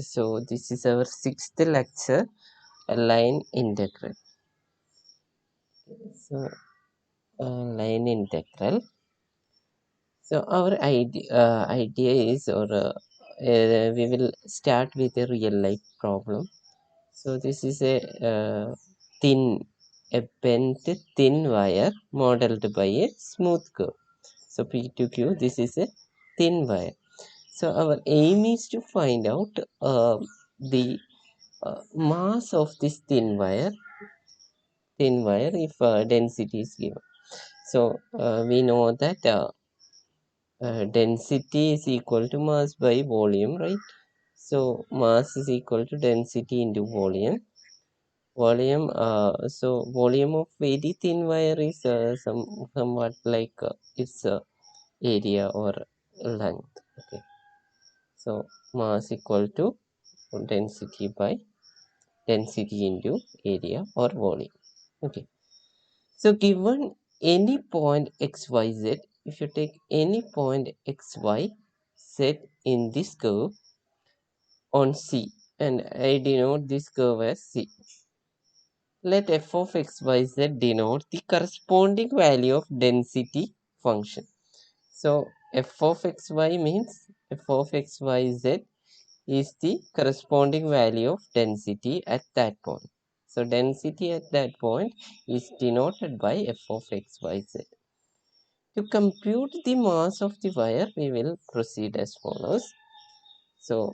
So this is our sixth lecture, line integral. So line integral. So our idea is, or we will start with a real life problem. So this is a bent thin wire modeled by a smooth curve. So P to Q, this is a thin wire. So our aim is to find out the mass of this thin wire if density is given. So we know that density is equal to mass by volume, right? So mass is equal to density into volume. So volume of very thin wire is somewhat like its area or length. Okay, so mass equal to density by density into area or volume. Okay, so given any point xyz, if you take any point xyz in this curve on C, and I denote this curve as C, let f of xyz denote the corresponding value of density function. So f of xy means f of xyz is the corresponding value of density at that point. So density at that point is denoted by f of xyz. To compute the mass of the wire, we will proceed as follows. So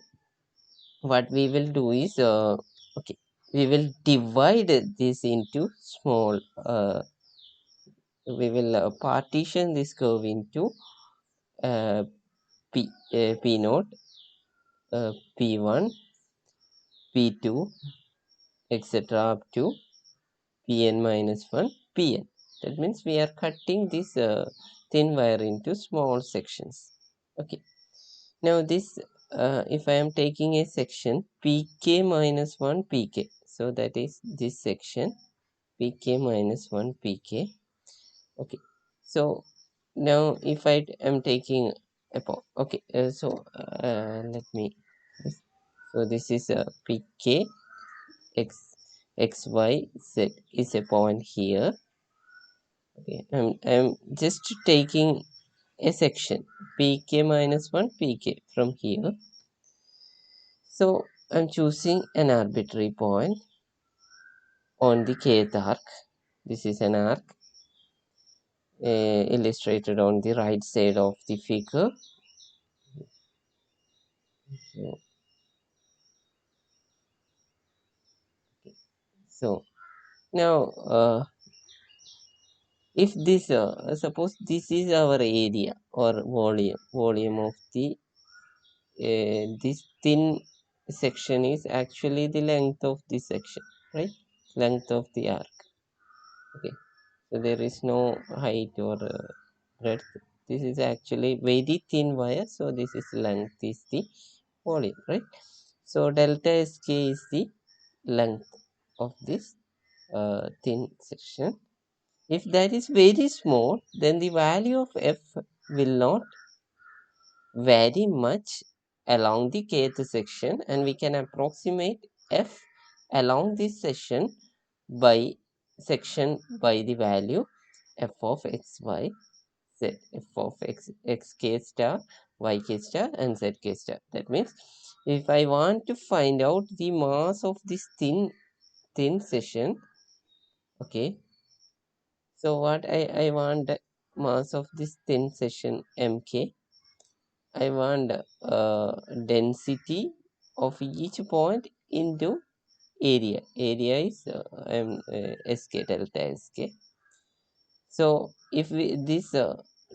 what we will do is, okay, we will divide this into small, we will partition this curve into uh, p naught, p1, p2, etc. up to pn minus 1, pn. That means we are cutting this thin wire into small sections. Okay, now this if I am taking a section pk minus 1 pk, so that is this section pk minus 1 pk. Okay, so now if I am taking a point, okay, so let me, so this is pk x xy z is a point here. Okay, I'm just taking a section pk minus 1 pk from here. So I'm choosing an arbitrary point on the kth arc. This is an arc illustrated on the right side of the figure. So now if this suppose this is our area or volume of the this thin section is actually the length of this section, right? Length of the arc. Okay, so there is no height or breadth. This is actually very thin wire, so this is length is the volume, right? So delta sk is the length of this thin section. If that is very small, then the value of f will not vary much along the kth section, and we can approximate f along this section by the value f of xy z, f of xk star, yk star, and zk star. That means if I want to find out the mass of this thin section, okay, so what I want mass of this thin section mk. I want density of each point into area. Area is sk, delta sk. So if this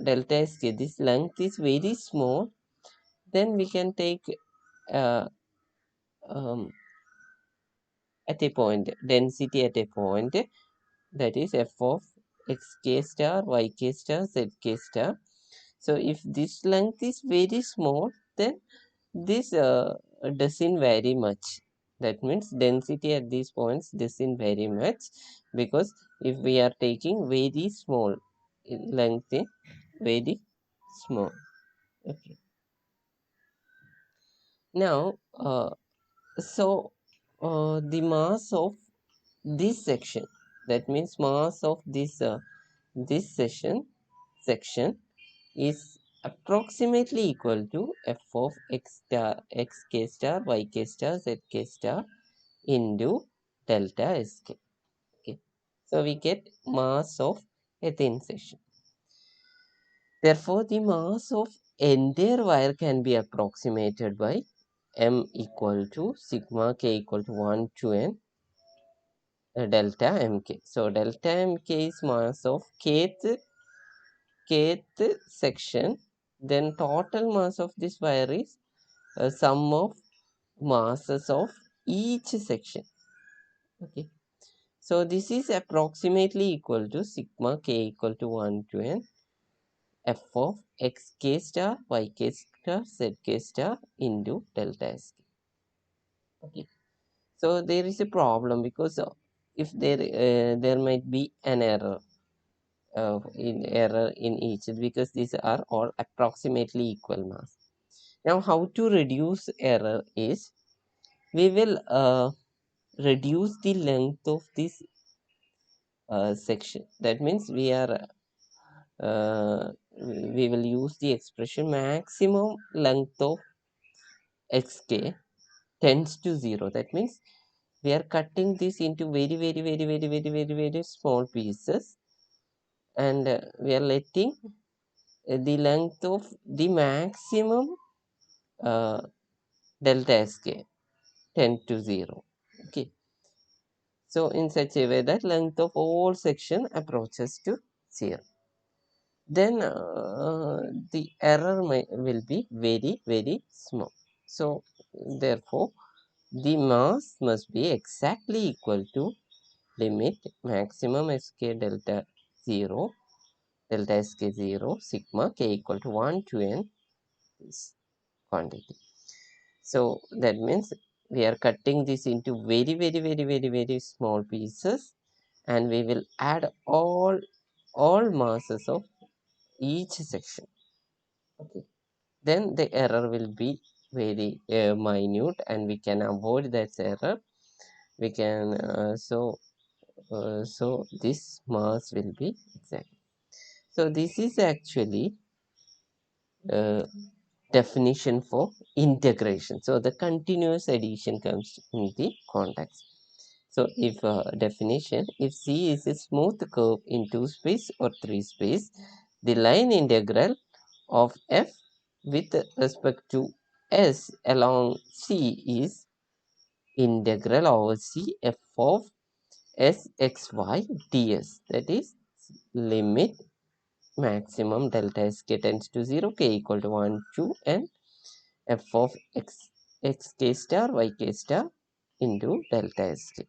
delta sk, this length is very small, then we can take uh, um, at a point density at a point, that is f of xk star, yk star, zk star. So if this length is very small, then this doesn't vary much. That means density at these points doesn't vary much, because if we are taking very small length, very small. Okay, Now, the mass of this section, that means mass of this section is approximately equal to f of x star, xk star, yk star, zk star into delta sk. Okay, so we get mass of a thin section. Therefore, the mass of entire wire can be approximated by m equal to sigma k equal to 1 to n delta mk. So delta mk is mass of kth section. Then total mass of this wire is a sum of masses of each section. Okay. So this is approximately equal to sigma k equal to 1 to n f of xk star, yk star, zk star into delta sk. Okay. So there is a problem because if there might be an error in each, because these are all approximately equal mass. Now, how to reduce error is we will reduce the length of this section. That means we will use the expression maximum length of xk tends to 0. That means we are cutting this into very small pieces, and we are letting the length of the maximum uh, delta sk tend to 0. Okay, so in such a way that length of all section approaches to 0, then the error will be very small. So therefore the mass must be exactly equal to limit maximum sk delta 0 delta sk 0 sigma k equal to 1 to n is quantity. So that means we are cutting this into very small pieces, and we will add all masses of each section. Okay, then the error will be very minute, and we can avoid that error. We can so this mass will be exact. So this is actually uh, definition for integration. So the continuous addition comes in the context. So if definition, if C is a smooth curve in 2 space or 3 space, the line integral of f with respect to s along C is integral over C f of s x y ds. That is limit maximum delta sk tends to 0 k equal to 1 to n f of xk star yk star into delta sk.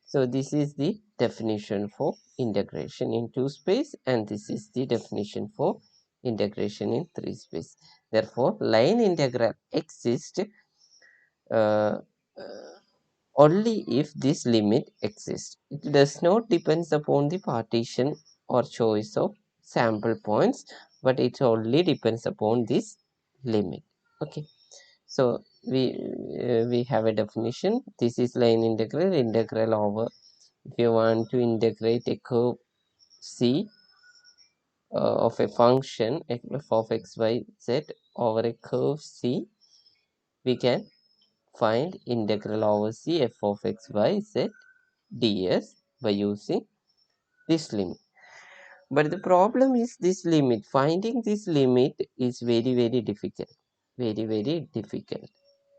So this is the definition for integration in 2 space, and this is the definition for integration in 3 space. Therefore line integral exists uh, only if this limit exists. It does not depend upon the partition or choice of sample points, but it only depends upon this limit. Okay, so we have a definition. This is line integral over, if you want to integrate a curve C of a function f of x y z over a curve C, we can find integral over C f of x y z ds by using this limit. But the problem is this limit, finding this limit is very difficult, very difficult.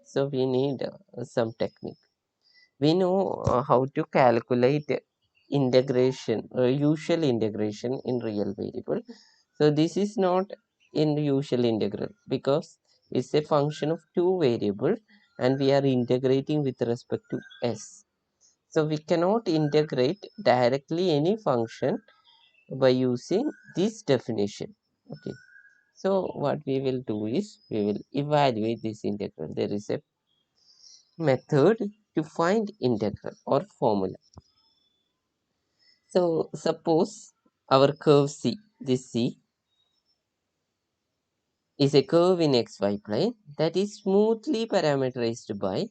So we need some technique. We know how to calculate integration, usual integration in real variable. So this is not in the usual integral because it's a function of two variables, and we are integrating with respect to s. So we cannot integrate directly any function by using this definition. Okay, so what we will do is we will evaluate this integral. There is a method to find integral or formula. So suppose our curve C, this C is a curve in xy plane that is smoothly parameterized by,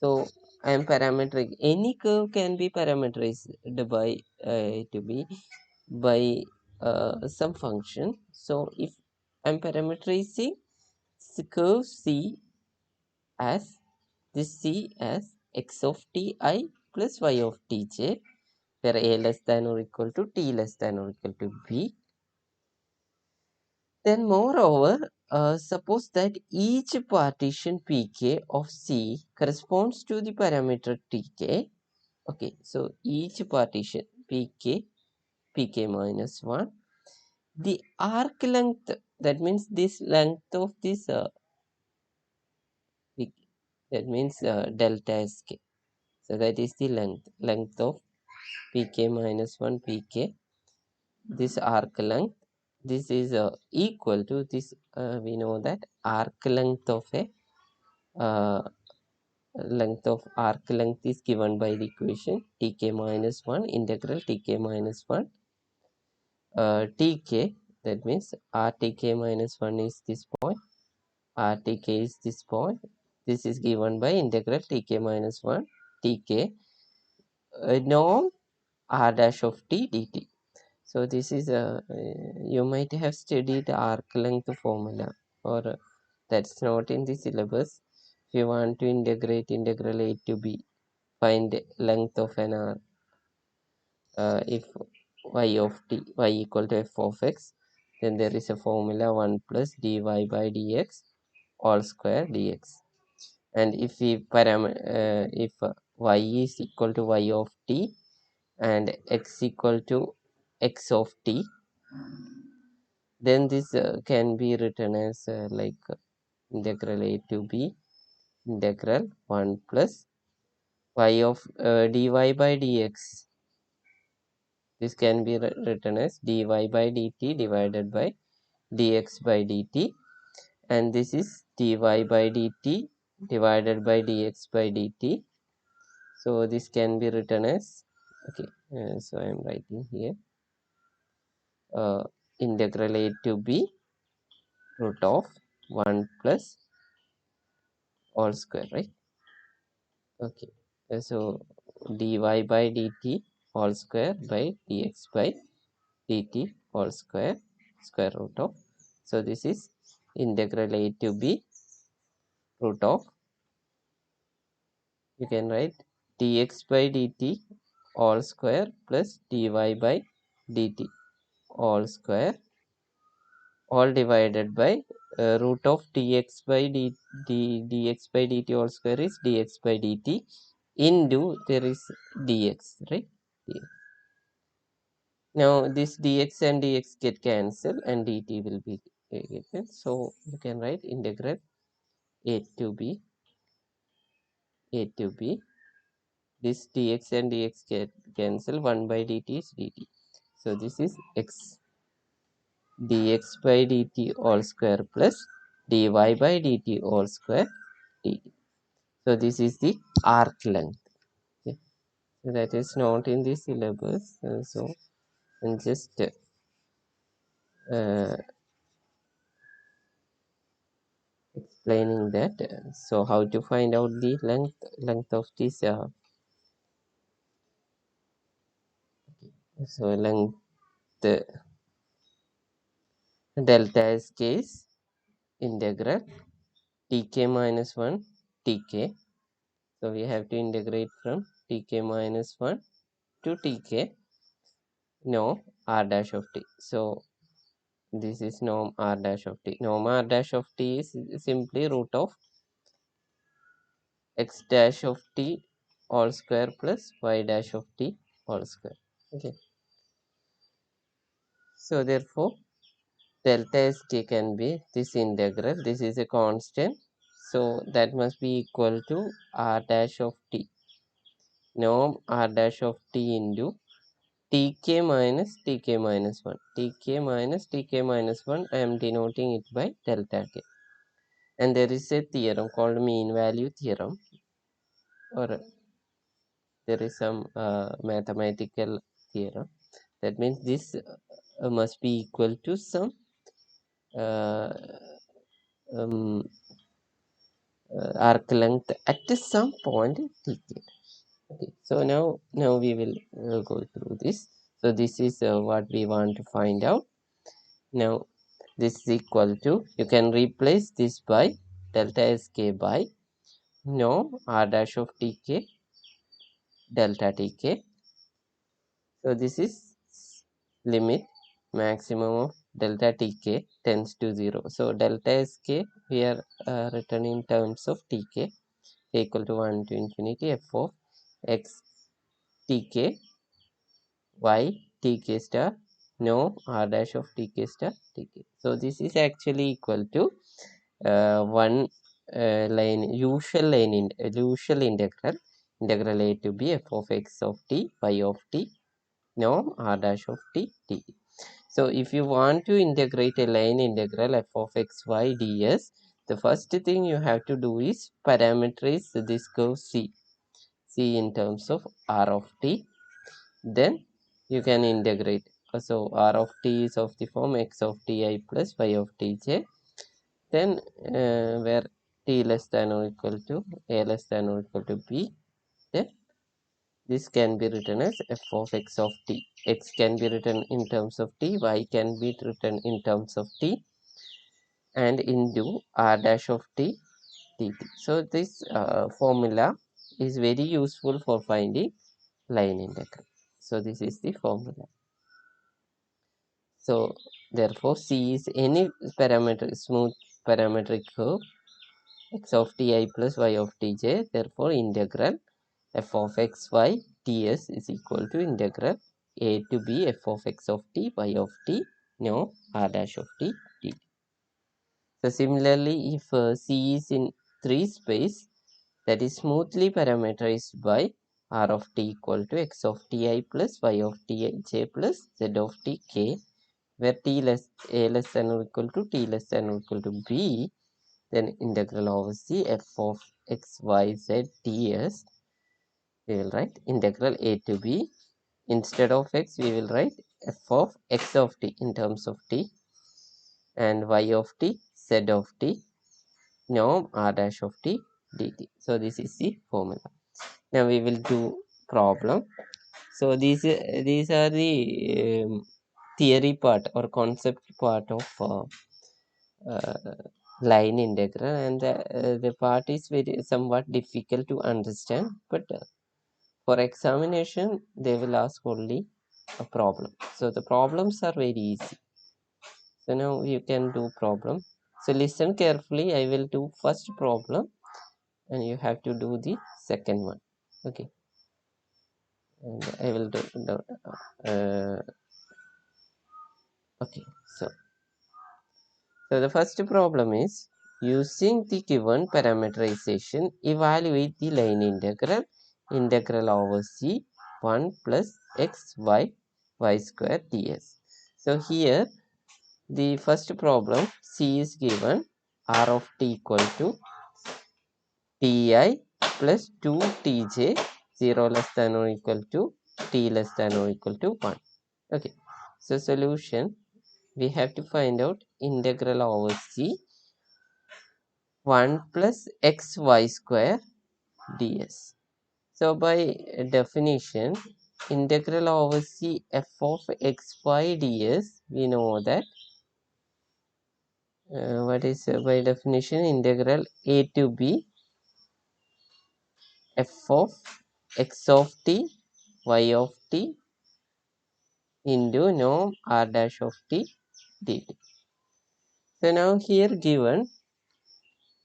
so I am parametric, any curve can be parameterized by to be by some function. So if I'm parameterizing the curve c as this c as x of t I plus y of t j, where a less than or equal to t less than or equal to b. Then moreover, suppose that each partition pk of C corresponds to the parameter tk. Okay, so each partition pk minus 1, the arc length, that means this length of this that means delta sk. So that is the length of pk minus 1 pk, this arc length. This is equal to this, we know that arc length of a uh, length of arc length is given by the equation tk minus 1 integral tk minus 1 tk, that means rtk minus 1 is this point, rtk is this point. This is given by integral tk minus 1 tk norm r dash of t dt. So this is a you might have studied arc length formula, or that's not in the syllabus. If you want to integrate integral a to b, find length of an arc, if y of t y equal to f of x, then there is a formula 1 plus dy by dx all square dx. And if we if y is equal to y of t and x equal to x of t, then this can be written as like integral a to b integral 1 plus y of dy by dx. This can be written as dy by dt divided by dx by dt, and this is dy by dt divided by dx by dt. So this can be written as, okay, so I am writing here integral a to b root of 1 plus all square, right? Okay, so dy by dt all square by dx by dt all square, square root of, so this is integral a to b root of, you can write dx by dt all square plus dy by dt all square, all divided by root of dx by dx by dt all square is dx by dt into there is dx, right? Dx. Now this dx and dx get cancelled and dt will be given. So you can write integral a to b this dx and dx get cancel, 1 by dt is dt. So this is x dx by dt all square plus dy by dt all square dt. So this is the arc length. Okay. So that is not in the syllabus. So I'm just explaining that. So how to find out the length of this? So length delta S case integral tk minus 1 tk. So we have to integrate from tk minus 1 to tk norm r dash of t. So this is norm r dash of t. Norm r dash of t is simply root of x dash of t all square plus y dash of t all square. Okay. So therefore delta sk can be this integral. This is a constant. So that must be equal to r dash of t. Norm r dash of t into tk minus tk minus 1. Tk minus tk minus 1, I am denoting it by delta k. And there is a theorem called mean value theorem, or there is some mathematical theorem. That means this must be equal to some uh, um, arc length at some point tk. Okay, so now we will go through this. So this is what we want to find out. Now this is equal to, you can replace this by delta sk by norm r dash of tk delta tk. So this is limit maximum of delta tk tends to 0. So delta sk we are written in terms of tk equal to 1 to infinity f of x tk y tk star no r dash of tk star tk. So this is actually equal to one line usual integral a to b f of x of t y of t norm r dash of t dt. So if you want to integrate a line integral f of x y ds, the first thing you have to do is parameterize this curve c in terms of r of t. Then you can integrate. So r of t is of the form x of ti plus y of tj. Then where t less than or equal to a less than or equal to b, then this can be written as f of x of t. X can be written in terms of t, y can be written in terms of t, and into r dash of t dt. So this formula is very useful for finding line integral. So this is the formula. So therefore C is any parameter smooth parametric curve x of ti plus y of tj. Therefore integral f of x y ds is equal to integral a to b f of x of t y of t no r dash of t dt. So similarly, if C is in 3 space, that is smoothly parameterized by r of t equal to x of ti plus y of tj plus z of t k, where t less a less than or equal to t less than or equal to b, then integral over c f of x y z ds, we will write integral a to b. Instead of x we will write f of x of t in terms of t and y of t z of t norm r dash of t dt. So this is the formula. Now we will do problem. So these are the theory part or concept part of line integral, and the part is very somewhat difficult to understand, but for examination they will ask only a problem. So the problems are very easy. So now you can do problem. So listen carefully, I will do first problem and you have to do the second one. Okay, and I will do uh, okay. So the first problem is, using the given parameterization, evaluate the line integral over c 1 plus x y square ds. So here the first problem, c is given r of t equal to ti plus 2 tj 0 less than or equal to t less than or equal to 1. Okay, so solution, we have to find out integral over c 1 plus xy square ds. So by definition, integral over c f of xy ds, we know that what is by definition integral a to b f of x of t y of t into norm r dash of t dt. So now here given,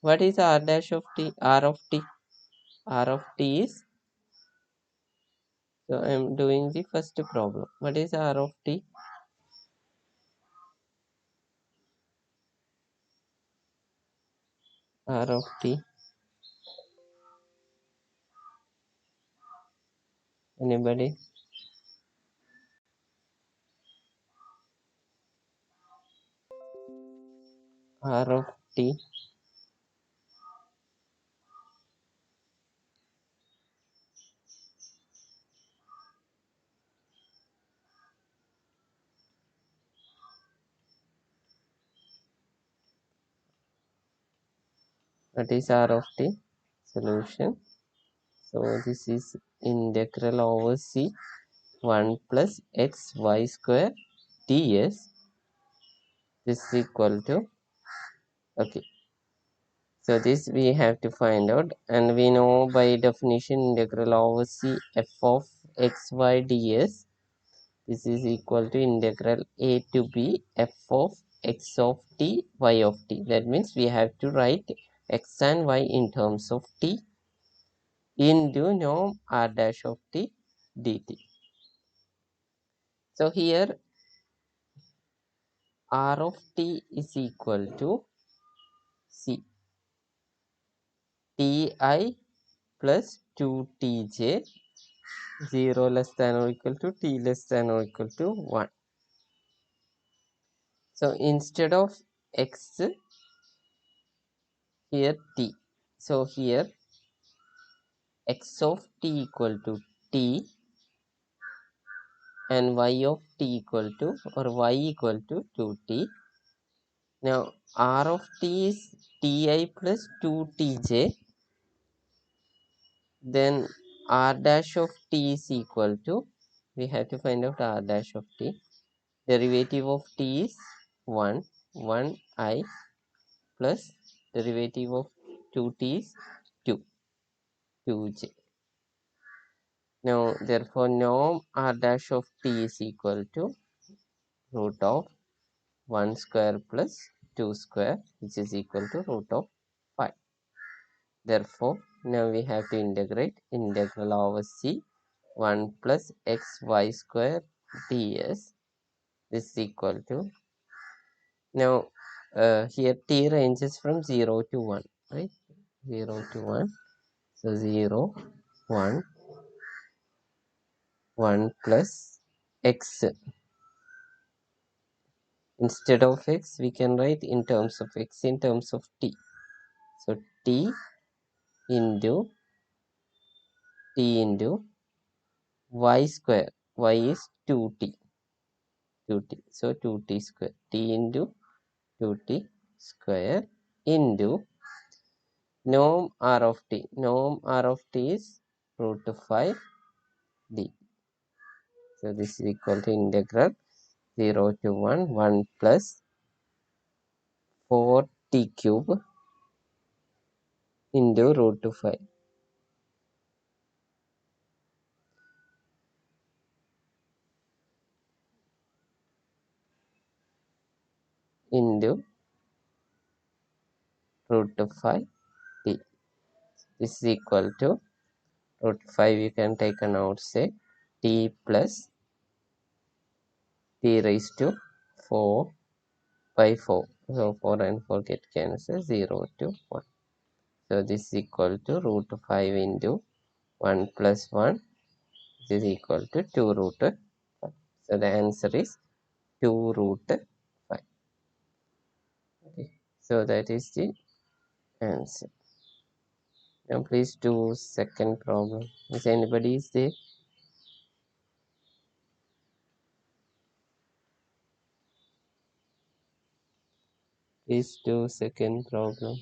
what is r dash of t, r of t, r of t is, so I am doing the first problem. What is r of t? R of t, anybody? R of t, What is r of t? Solution. So this is integral over c 1 plus x y square ds. This is equal to, okay, so this we have to find out, and we know by definition integral over c f of x y ds. This is equal to integral a to b f of x of t y of t. That means we have to write x and y in terms of t into norm r dash of t dt. So here r of t is equal to c ti plus 2tj 0 less than or equal to t less than or equal to 1. So instead of x, here t. So here x of t equal to t and y of t equal to, or y equal to 2t. Now r of t is ti plus 2tj. Then r dash of t is equal to, we have to find out r dash of t. Derivative of t is 1, 1i plus derivative of 2t is 2, 2j. Now therefore norm r dash of t is equal to root of 1 square plus 2 square, which is equal to root of 5. Therefore now we have to integrate integral over c 1 plus xy square ds. This is equal to, now here t ranges from 0 to 1, right? 0 to 1. So 0, 1, 1 plus x. Instead of x, we can write in terms of x in terms of t. So t into y square. Y is 2t. 2t. So 2t square. T into 2t square into norm r of t. Norm r of t is root 5 d. So this is equal to integral 0 to 1, 1 plus 4t cube into root 5 into root 5 t. This is equal to root 5, you can take an outside, t plus t raised to 4 by 4. So 4 and 4 get cancelled, 0 to 1. So this is equal to root 5 into 1 plus 1. This is equal to 2 root 5. So the answer is 2 root 5. Okay. So that is the answer. Now please do second problem. Is anybody is there? Please do second problem.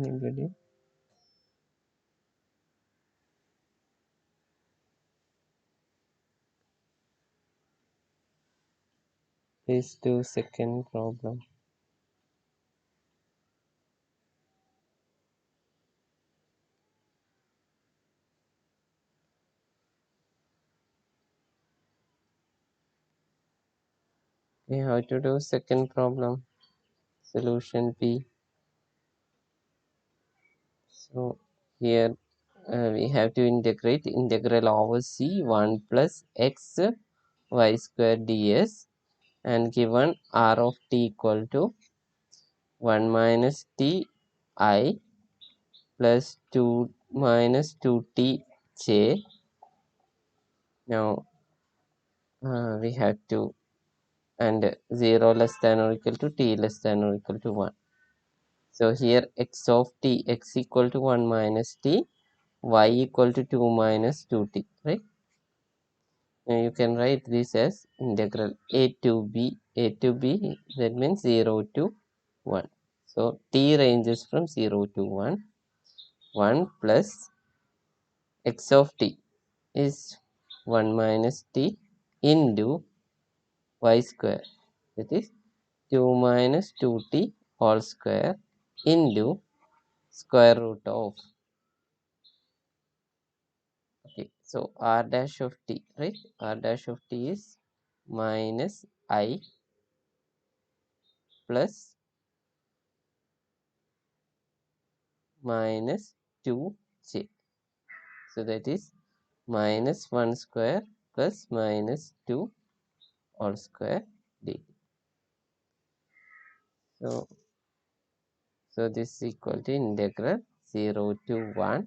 Anybody? Please do second problem. Okay, how to do second problem? Solution B. So here we have to integrate integral over c 1 plus x y square ds, and given r of t equal to 1 minus t I plus 2 minus 2t j. Now we have to, and 0 less than or equal to t less than or equal to 1. So here x of t, x equal to 1 minus t, y equal to 2 minus 2t, right? Now you can write this as integral a to b, that means 0 to 1. So t ranges from 0 to 1. 1 plus x of t is 1 minus t into y square, that is 2 minus 2t whole square into square root of, okay, so r dash of t, right? R dash of t is minus I plus minus 2j. So that is minus 1 square plus minus 2 all square dt. So, so this is equal to integral 0 to 1,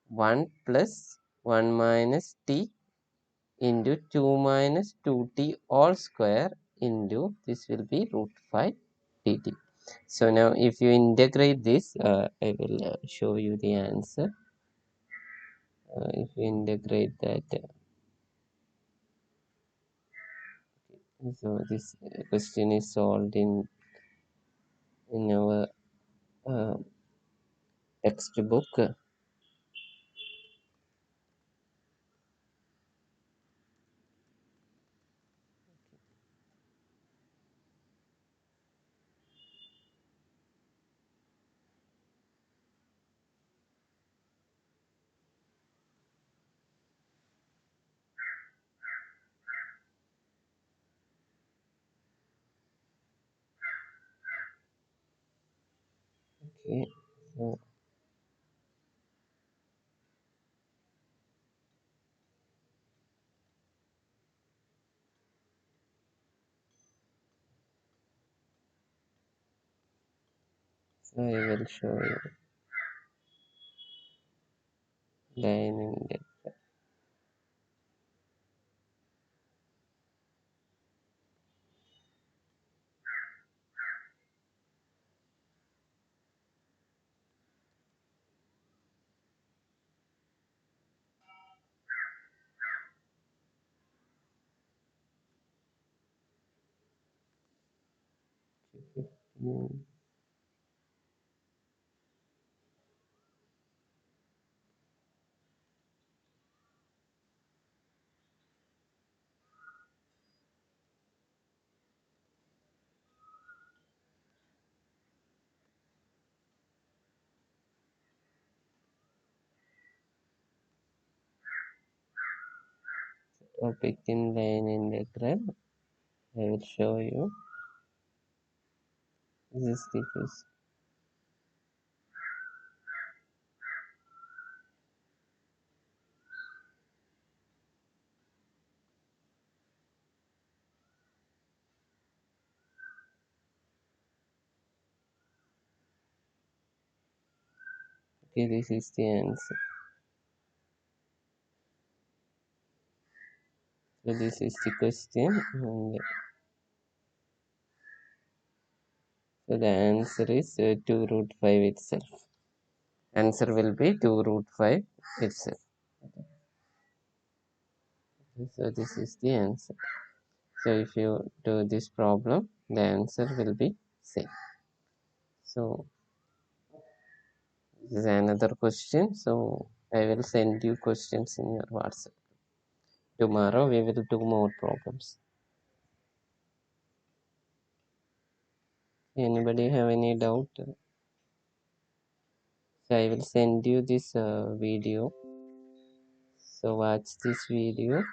1 plus 1 minus t into 2 minus 2t all square into, this will be root 5 dt. So now if you integrate this, I will show you the answer. If you integrate that, so this question is solved in our uh, textbook. Okay, so I will show you line in that. Hmm, topic in line integral. I will show you. This is the question. Okay, this is the answer. So this is the question, and so the answer is 2 root 5 itself. Answer will be 2 root 5 itself. So this is the answer. So if you do this problem, the answer will be same. So this is another question. So I will send you questions in your WhatsApp. Tomorrow we will do more problems. Anybody have any doubt? So I will send you this video. So watch this video.